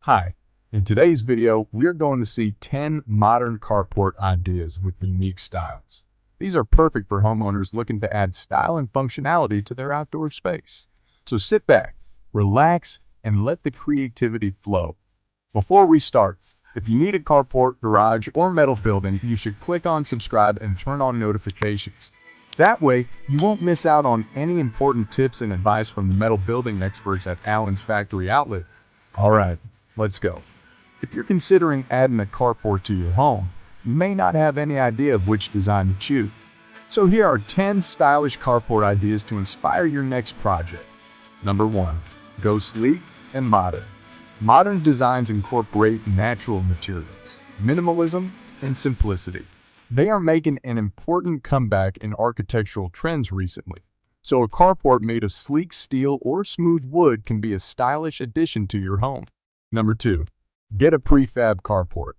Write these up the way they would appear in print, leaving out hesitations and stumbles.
Hi, in today's video, we're going to see 10 modern carport ideas with unique styles. These are perfect for homeowners looking to add style and functionality to their outdoor space. So sit back, relax, and let the creativity flow. Before we start, if you need a carport, garage, or metal building, you should click on subscribe and turn on notifications. That way, you won't miss out on any important tips and advice from the metal building experts at Allen's Factory Outlet. Alright, let's go. If you're considering adding a carport to your home, you may not have any idea of which design to choose. So here are 10 stylish carport ideas to inspire your next project. Number 1. Go sleek and modern. Modern designs incorporate natural materials, minimalism, and simplicity. They are making an important comeback in architectural trends recently. So a carport made of sleek steel or smooth wood can be a stylish addition to your home. Number 2. Get a prefab carport.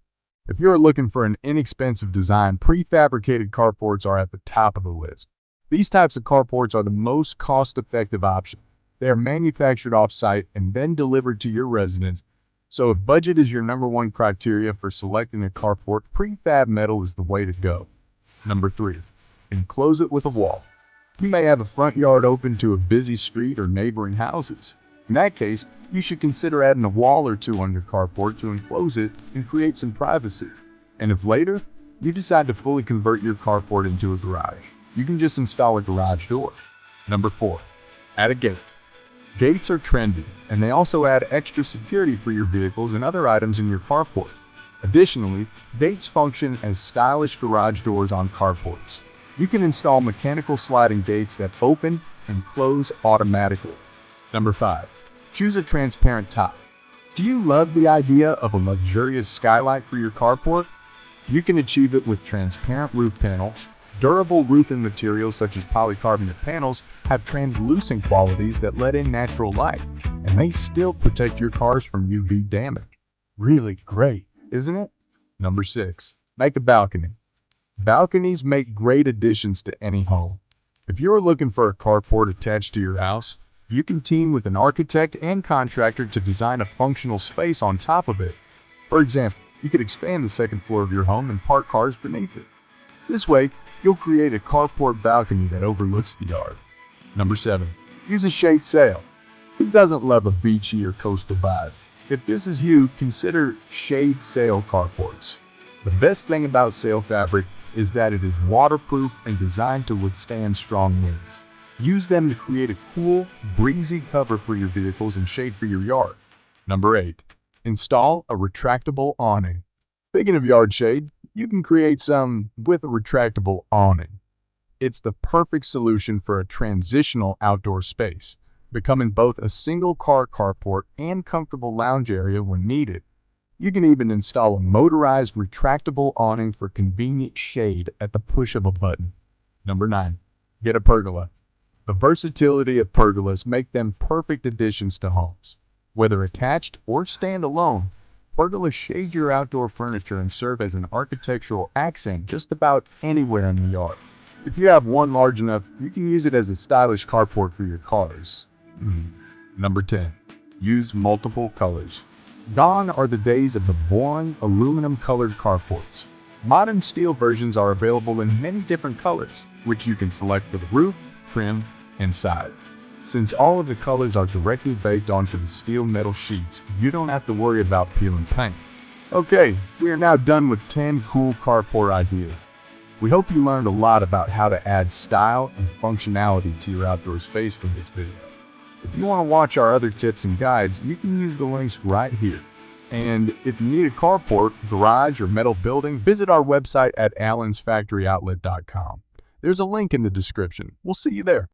If you're looking for an inexpensive design, prefabricated carports are at the top of the list. These types of carports are the most cost-effective option. They are manufactured off-site and then delivered to your residence. So if budget is your number one criteria for selecting a carport, prefab metal is the way to go. Number 3. Enclose it with a wall. You may have a front yard open to a busy street or neighboring houses. In that case, you should consider adding a wall or two on your carport to enclose it and create some privacy. And if later, you decide to fully convert your carport into a garage, you can just install a garage door. Number 4. Add a gate. Gates are trendy, and they also add extra security for your vehicles and other items in your carport. Additionally, gates function as stylish garage doors on carports. You can install mechanical sliding gates that open and close automatically. Number 5. Choose a transparent top. Do you love the idea of a luxurious skylight for your carport? You can achieve it with transparent roof panels. Durable roofing materials such as polycarbonate panels have translucent qualities that let in natural light, and they still protect your cars from UV damage. Really great, isn't it? Number 6. Make a balcony. Balconies make great additions to any home. If you're looking for a carport attached to your house, you can team with an architect and contractor to design a functional space on top of it. For example, you could expand the second floor of your home and park cars beneath it. This way, you'll create a carport balcony that overlooks the yard. Number 7. Use a shade sail. Who doesn't love a beachy or coastal vibe? If this is you, consider shade sail carports. The best thing about sail fabric is that it is waterproof and designed to withstand strong winds. Use them to create a cool, breezy cover for your vehicles and shade for your yard. Number 8. Install a retractable awning. Speaking of yard shade, you can create some with a retractable awning. It's the perfect solution for a transitional outdoor space, becoming both a single-car carport and comfortable lounge area when needed. You can even install a motorized retractable awning for convenient shade at the push of a button. Number 9. Get a pergola. The versatility of pergolas make them perfect additions to homes. Whether attached or standalone, pergolas shade your outdoor furniture and serve as an architectural accent just about anywhere in the yard. If you have one large enough, you can use it as a stylish carport for your cars. Number 10. Use multiple colors. Gone are the days of the boring aluminum-colored carports. Modern steel versions are available in many different colors, which you can select for the roof, trim, and side. Since all of the colors are directly baked onto the steel metal sheets, you don't have to worry about peeling paint. Okay, we are now done with 10 cool carport ideas. We hope you learned a lot about how to add style and functionality to your outdoor space from this video. If you want to watch our other tips and guides, you can use the links right here. And if you need a carport, garage, or metal building, visit our website at allensfactoryoutlet.com. There's a link in the description. We'll see you there.